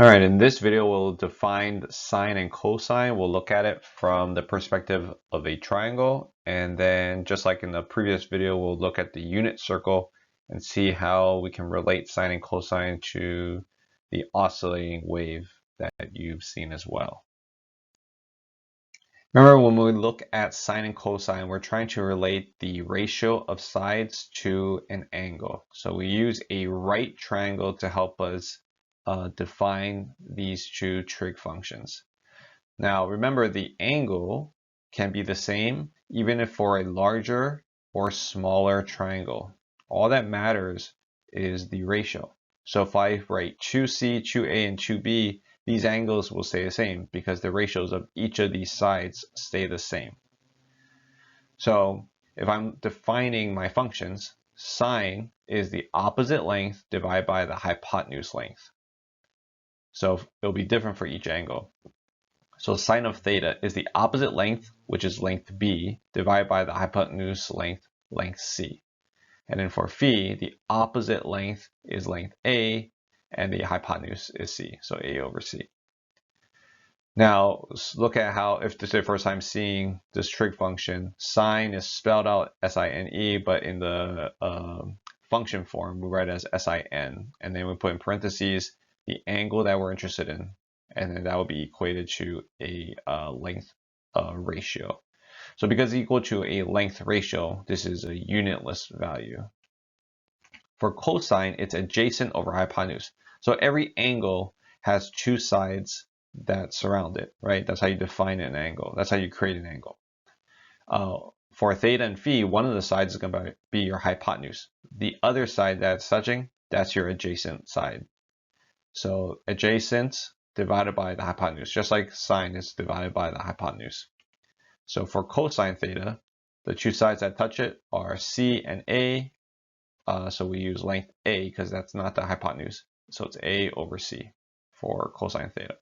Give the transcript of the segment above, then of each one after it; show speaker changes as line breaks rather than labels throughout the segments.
All right, in this video, we'll define sine and cosine. We'll look at it from the perspective of a triangle. And then just like in the previous video, we'll look at the unit circle and see how we can relate sine and cosine to the oscillating wave that you've seen as well. Remember, when we look at sine and cosine, we're trying to relate the ratio of sides to an angle. So we use a right triangle to help us define these two trig functions. Now, remember, the angle can be the same even if for a larger or smaller triangle. All that matters is the ratio. So if I write 2C, 2A, and 2B, these angles will stay the same because the ratios of each of these sides stay the same. So if I'm defining my functions, sine is the opposite length divided by the hypotenuse length. So it'll be different for each angle. So sine of theta is the opposite length, which is length B, divided by the hypotenuse length, length C. And then for phi, the opposite length is length A, and the hypotenuse is C, so A over C. Now, let's look at how, if this is the first time seeing this trig function, sine is spelled out S-I-N-E, but in the function form, we write it as S-I-N, and then we put in parentheses the angle that we're interested in, and then that will be equated to a length ratio. So because it's equal to a length ratio, this is a unitless value. For cosine, it's adjacent over hypotenuse. So every angle has two sides that surround it, right? That's how you define an angle. That's how you create an angle. For theta and phi, one of the sides is going to be your hypotenuse. The other side that's touching, that's your adjacent side. So adjacent divided by the hypotenuse, just like sine is divided by the hypotenuse. So for cosine theta, the two sides that touch it are C and A. So we use length A because that's not the hypotenuse. So it's A over C for cosine theta.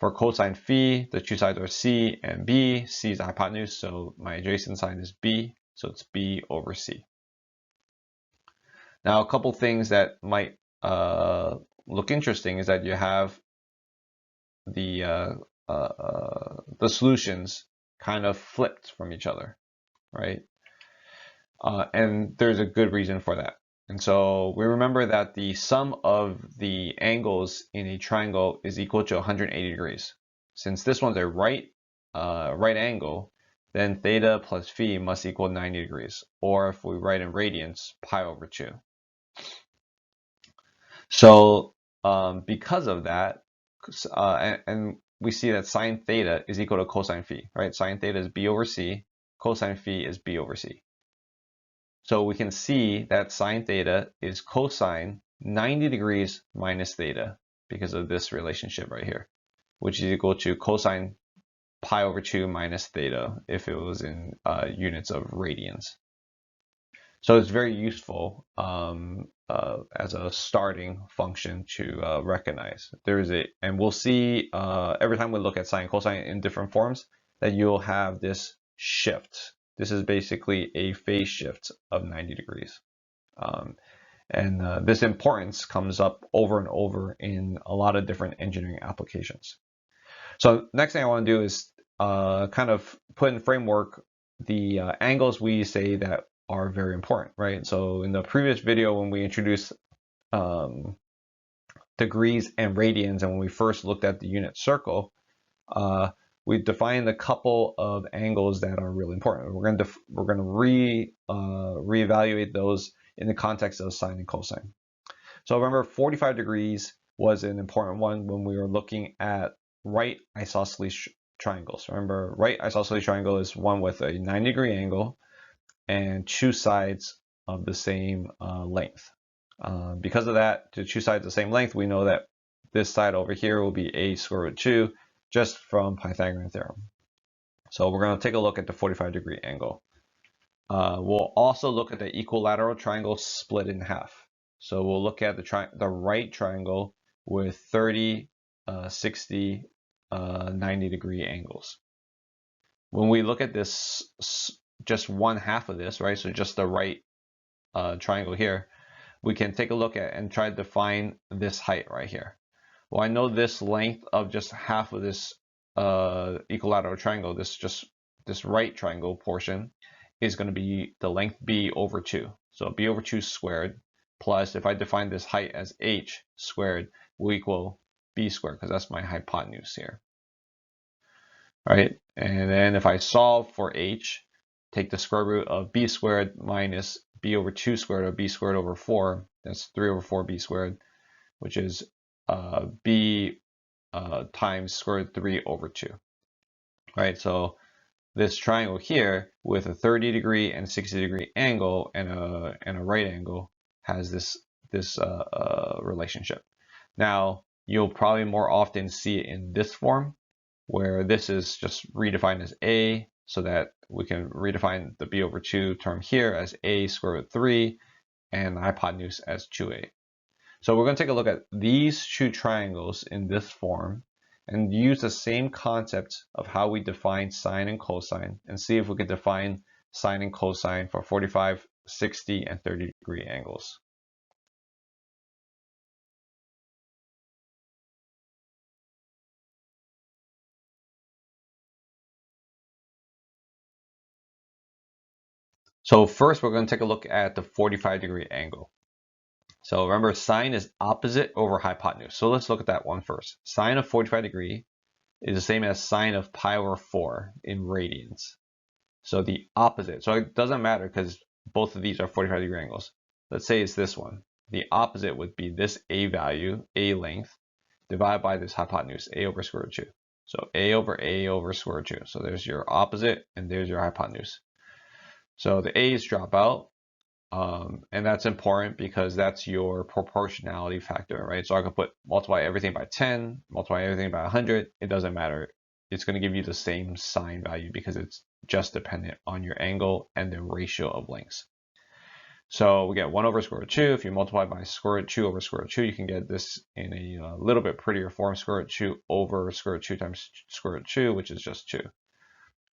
For cosine phi, the two sides are C and B. C is the hypotenuse, so my adjacent side is B. So it's B over C. Now, a couple things that might look interesting is that you have the solutions kind of flipped from each other, right? And there's a good reason for that. And so we remember that the sum of the angles in a triangle is equal to 180 degrees. Since this one's a right angle, then theta plus phi must equal 90 degrees. Or if we write in radians, pi over 2. So because of that, and we see that sine theta is equal to cosine phi, right? Sine theta is B over C, cosine phi is B over C. So we can see that sine theta is cosine 90 degrees minus theta because of this relationship right here, which is equal to cosine pi over 2 minus theta if it was in units of radians. So it's very useful as a starting function to recognize. And we'll see every time we look at sine and cosine in different forms that you'll have this shift. This is basically a phase shift of 90 degrees. This importance comes up over and over in a lot of different engineering applications. So next thing I want to do is kind of put in framework the angles we say that are very important, right? So in the previous video, when we introduced degrees and radians, and when we first looked at the unit circle, we defined a couple of angles that are really important. We're going to reevaluate those in the context of sine and cosine. So remember, 45 degrees was an important one when we were looking at right isosceles triangles. Remember, right isosceles triangle is one with a 90-degree angle and two sides of the same length. Because of that, to two sides of the same length, we know that this side over here will be a square root 2 just from Pythagorean theorem. So we're going to take a look at the 45-degree angle. We'll also look at the equilateral triangle split in half. So we'll look at the right triangle with 30, 60, 90-degree angles. When we look at this, just one half of this, right? So just the right triangle here, we can take a look at and try to define this height right here. Well, I know this length of just half of this equilateral triangle, this right triangle portion, is going to be the length b over 2. So b over 2 squared plus, if I define this height as h squared, will equal b squared, because that's my hypotenuse here. All right, and then if I solve for h, take the square root of b squared minus b over 2 squared, or b squared over 4, that's 3 over 4b squared, which is b times square root 3 over 2. All right, so this triangle here with a 30-degree and 60-degree angle and a right angle has this relationship. Now, you'll probably more often see it in this form, where this is just redefined as a, so that we can redefine the b over 2 term here as a square root 3 and the hypotenuse as 2a. So we're going to take a look at these two triangles in this form and use the same concept of how we define sine and cosine, and see if we can define sine and cosine for 45, 60, and 30-degree angles. So first we're going to take a look at the 45-degree angle. So remember, sine is opposite over hypotenuse. So let's look at that one first. Sine of 45 degree is the same as sine of pi over 4 in radians. So the opposite, so it doesn't matter because both of these are 45-degree angles. Let's say it's this one. The opposite would be this a value, a length, divided by this hypotenuse, a over square root 2. So a over square root 2. So there's your opposite and there's your hypotenuse. So the a's drop out, and that's important because that's your proportionality factor, right? So I could multiply everything by 10, multiply everything by 100, it doesn't matter. It's going to give you the same sine value because it's just dependent on your angle and the ratio of lengths. So we get 1 over square root 2. If you multiply by square root 2 over square root 2, you can get this in a little bit prettier form, square root 2 over square root 2 times square root 2, which is just 2.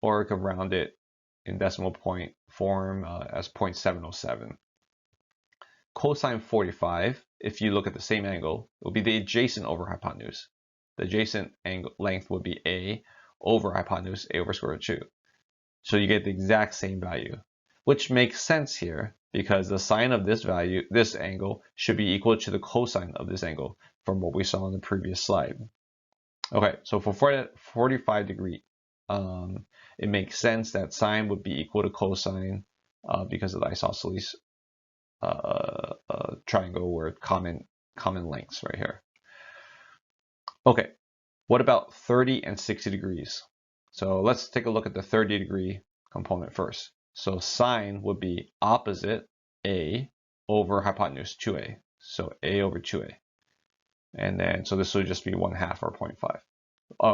Or you could round it in decimal point form as 0.707. Cosine 45, if you look at the same angle, will be the adjacent over hypotenuse. The adjacent angle length would be a over hypotenuse, a over square root 2. So you get the exact same value, which makes sense here because the sine of this value, this angle, should be equal to the cosine of this angle from what we saw in the previous slide. Okay, so for 45 degree, it makes sense that sine would be equal to cosine because of the isosceles triangle where common lengths right here. Okay, what about 30 and 60 degrees? So let's take a look at the 30-degree component first. So sine would be opposite a over hypotenuse 2a. So a over 2a. And then, so this would just be 1/2 or 0.5.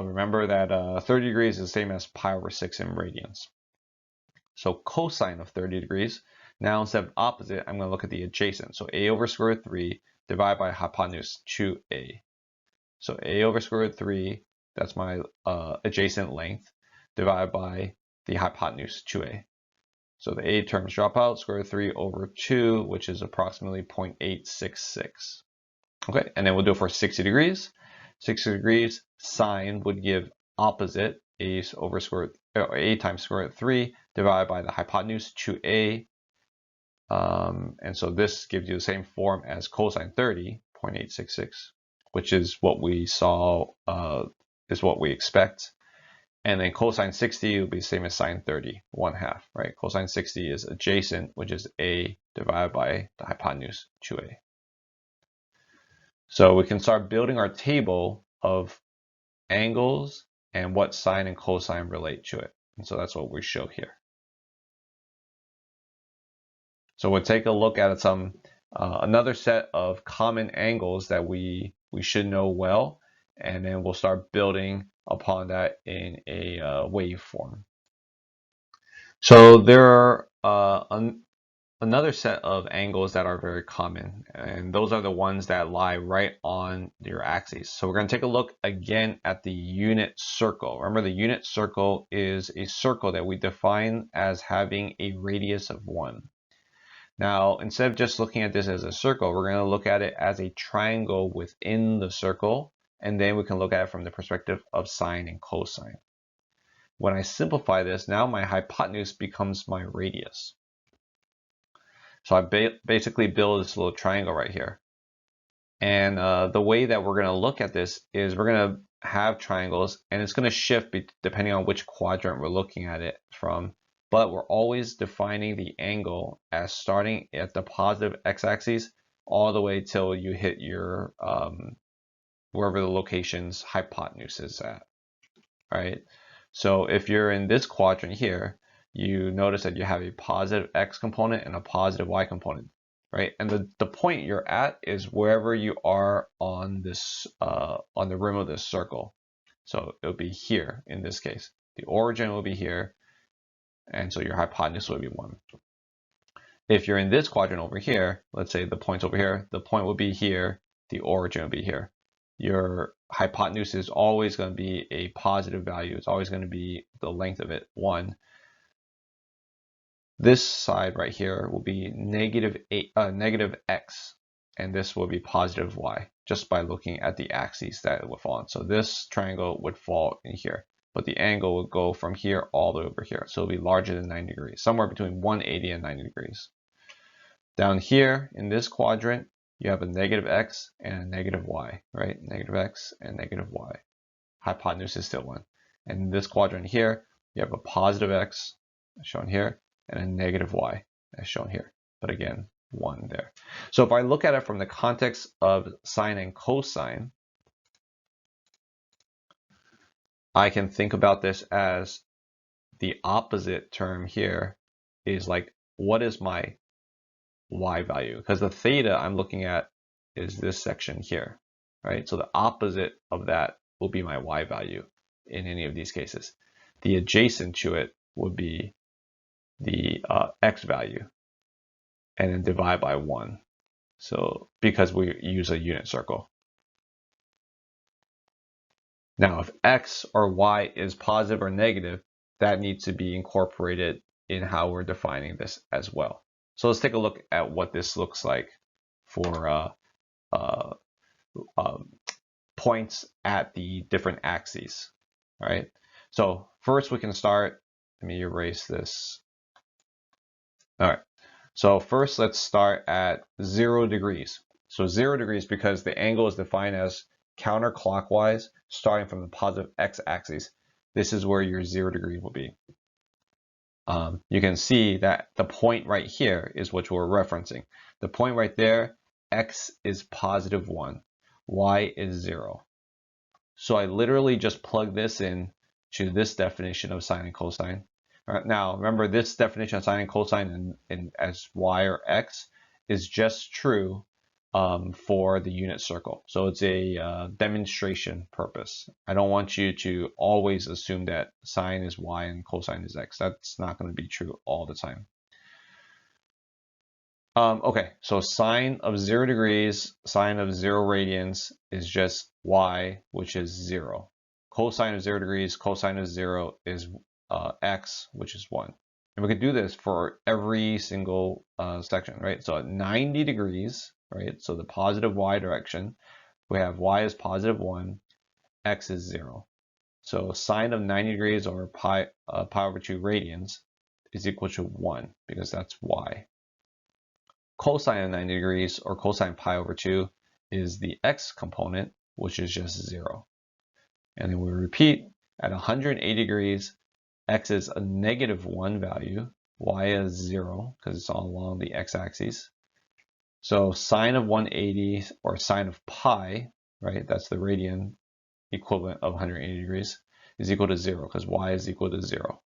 Remember that 30 degrees is the same as pi over 6 in radians. So cosine of 30 degrees, now instead of opposite, I'm going to look at the adjacent. So a over square root 3 divided by hypotenuse 2a. So a over square root 3, that's my adjacent length, divided by the hypotenuse 2a. So the a terms drop out, square root 3 over 2, which is approximately 0.866. Okay, and then we'll do it for 60 degrees. 60 degrees, sine would give opposite a over a times square root 3 divided by the hypotenuse 2a. And so this gives you the same form as cosine 30, 0.866, which is what we saw, is what we expect. And then cosine 60 will be the same as sine 30, 1/2, right? Cosine 60 is adjacent, which is a divided by the hypotenuse 2a. So we can start building our table of angles and what sine and cosine relate to it. And so that's what we show here. So we'll take a look at some another set of common angles that we should know well, and then we'll start building upon that in a waveform. So there are another set of angles that are very common, and those are the ones that lie right on your axis. So we're going to take a look again at the unit circle. Remember, the unit circle is a circle that we define as having a radius of 1. Now, instead of just looking at this as a circle, we're going to look at it as a triangle within the circle and then we can look at it from the perspective of sine and cosine. When I simplify this, now my hypotenuse becomes my radius. So I basically build this little triangle right here. And the way that we're going to look at this is we're going to have triangles, and it's going to shift depending on which quadrant we're looking at it from. But we're always defining the angle as starting at the positive x-axis all the way till you hit your wherever the location's hypotenuse is at. All right. So if you're in this quadrant here, you notice that you have a positive x component and a positive y component, right? And the point you're at is wherever you are on this on the rim of this circle. So it'll be here in this case. The origin will be here, and so your hypotenuse will be 1. If you're in this quadrant over here, let's say the point's over here, the point will be here, the origin will be here. Your hypotenuse is always going to be a positive value. It's always going to be the length of it, 1. This side right here will be negative x, and this will be positive y, just by looking at the axes that it would fall on. So this triangle would fall in here, but the angle would go from here all the way over here. So it'll be larger than 90 degrees, somewhere between 180 and 90 degrees. Down here in this quadrant, you have a negative x and a negative y, right? Negative x and negative y. Hypotenuse is still 1. And in this quadrant here, you have a positive x, as shown here, and a negative y, as shown here. But again, 1 there. So if I look at it from the context of sine and cosine, I can think about this as the opposite term here is like, what is my y value? Because the theta I'm looking at is this section here, right? So the opposite of that will be my y value in any of these cases. The adjacent to it would be the x value, and then divide by 1. So because we use a unit circle. Now, if x or y is positive or negative, that needs to be incorporated in how we're defining this as well. So let's take a look at what this looks like for points at the different axes. All right. So first we can start. Let me erase this. All right. So first let's start at 0 degrees. So 0 degrees because the angle is defined as counterclockwise, starting from the positive x-axis. This is where your 0 degree will be. You can see that the point right here is what we're referencing. The point right there, x is positive 1, y is 0. So I literally just plug this in to this definition of sine and cosine. Now, remember, this definition of sine and cosine as y or x is just true for the unit circle. So it's a demonstration purpose. I don't want you to always assume that sine is y and cosine is x. That's not going to be true all the time. Okay, so sine of 0 degrees, sine of 0 radians is just y, which is 0. Cosine of 0 degrees, cosine of 0 is x, which is 1. And we could do this for every single section, right? So at 90 degrees, right? So the positive y direction, we have y is positive 1, x is 0. So sine of 90 degrees or pi over 2 radians is equal to 1 because that's y. Cosine of 90 degrees or cosine pi over 2 is the x component, which is just 0. And then we repeat at 180 degrees, x is a negative 1 value, y is 0 because it's all along the x-axis. So sine of 180 or sine of pi, right, that's the radian equivalent of 180 degrees, is equal to 0 because y is equal to 0.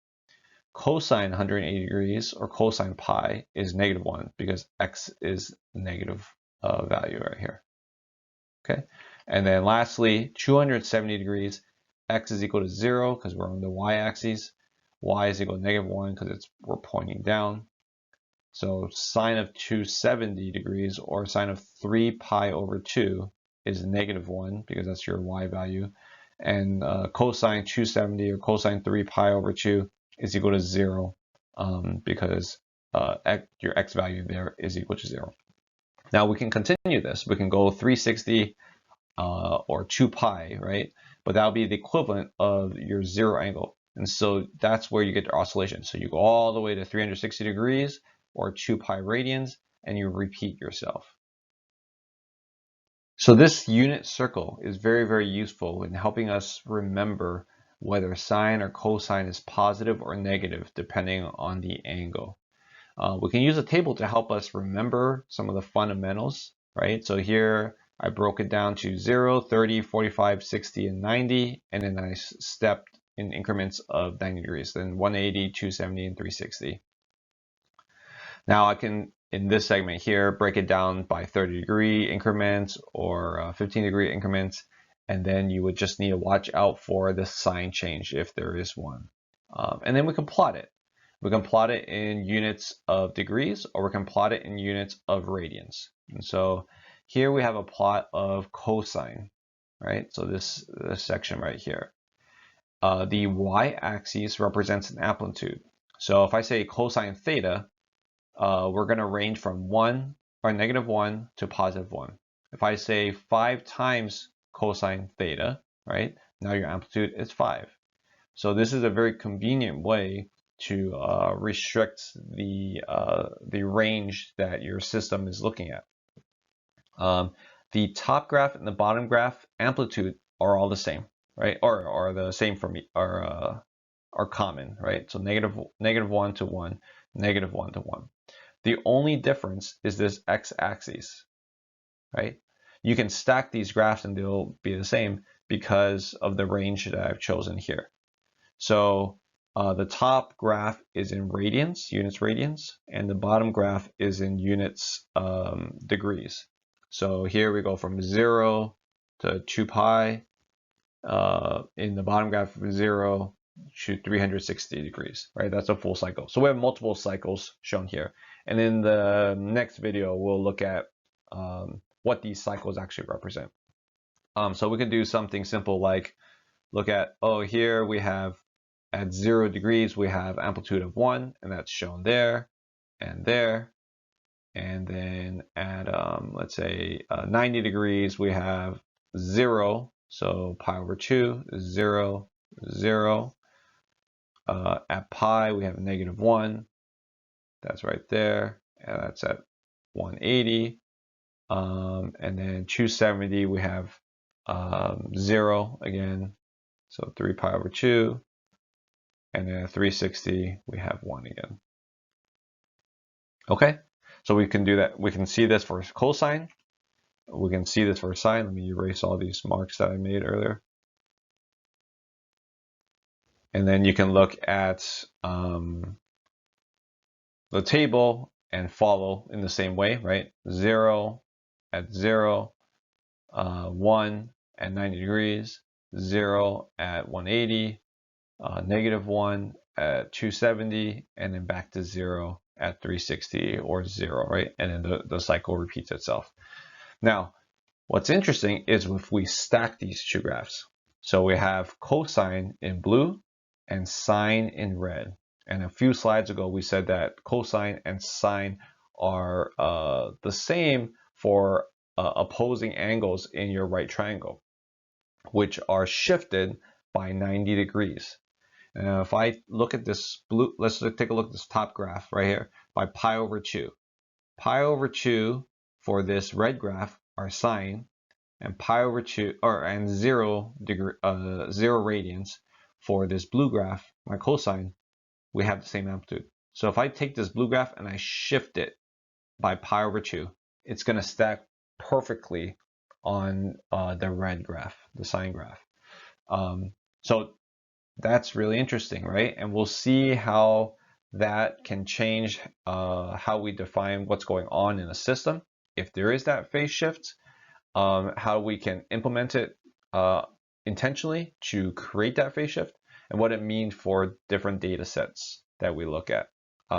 Cosine 180 degrees or cosine pi is negative 1 because x is negative value right here. Okay, and then lastly, 270 degrees, x is equal to 0 because we're on the y-axis. Y is equal to negative 1 because we're pointing down. So sine of 270 degrees or sine of 3 pi over 2 is negative 1 because that's your y value. And cosine 270 or cosine 3 pi over 2 is equal to 0 because your x value there is equal to 0. Now we can continue this. We can go 360 or 2 pi, right? But that would be the equivalent of your 0 angle. And so that's where you get the oscillation. So you go all the way to 360 degrees or 2 pi radians, and you repeat yourself. So this unit circle is very, very useful in helping us remember whether sine or cosine is positive or negative depending on the angle. We can use a table to help us remember some of the fundamentals, right? So here I broke it down to 0, 30, 45, 60, and 90, and then I stepped in increments of 90 degrees, then 180, 270, and 360. Now I can, in this segment here, break it down by 30-degree increments or 15-degree increments, and then you would just need to watch out for the sign change if there is one. And then we can plot it. We can plot it in units of degrees, or we can plot it in units of radians. And so here we have a plot of cosine, right? So this section right here. The y-axis represents an amplitude. So if I say cosine theta, we're going to range from 1 or -1 to +1. If I say 5 times cosine theta, right, now your amplitude is 5. So this is a very convenient way to restrict the range that your system is looking at. The top graph and the bottom graph amplitude are all the same, right? Or are the same for me, are common, right? So -1 to 1, -1 to 1. The only difference is this x-axis, right? You can stack these graphs and they'll be the same because of the range that I've chosen here. So the top graph is in radians, units radians, and the bottom graph is in units degrees. So here we go from 0 to 2 pi. In the bottom graph, 0 to 360 degrees, right? That's a full cycle. So we have multiple cycles shown here. And in the next video, we'll look at what these cycles actually represent. So we can do something simple like look at, oh, here we have at 0 degrees, we have amplitude of 1, and that's shown there and there. And then at, let's say, 90 degrees, we have 0. So pi over 2 is 0, 0. At pi, we have -1. That's right there. And that's at 180. And then 270, we have 0 again. So 3 pi over 2. And then at 360, we have 1 again. Okay, so we can do that. We can see this for cosine. We can see this for sine. Let me erase all these marks that I made earlier. And then you can look at the table and follow in the same way, right? 0 at 0, 1 at 90 degrees, 0 at 180, -1 at 270, and then back to 0 at 360 or 0, right? And then the cycle repeats itself. Now, what's interesting is if we stack these two graphs. So we have cosine in blue and sine in red. And a few slides ago, we said that cosine and sine are the same for opposing angles in your right triangle, which are shifted by 90 degrees. If I look at this blue, let's take a look at this top graph right here by pi over 2. Pi over 2 for this red graph are sine, and pi over 2 and 0 radians for this blue graph, my cosine, we have the same amplitude. So if I take this blue graph and I shift it by pi over 2, it's going to stack perfectly on the red graph, the sine graph. So that's really interesting, right? And we'll see how that can change how we define what's going on in a system. If there is that phase shift, how we can implement it intentionally to create that phase shift, and what it means for different data sets that we look at.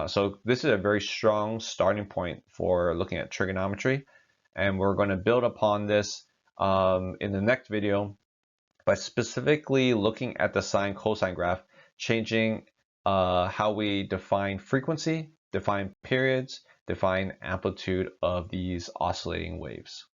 So this is a very strong starting point for looking at trigonometry, and we're going to build upon this in the next video by specifically looking at the sine cosine graph, changing how we define frequency, define periods, define amplitude of these oscillating waves.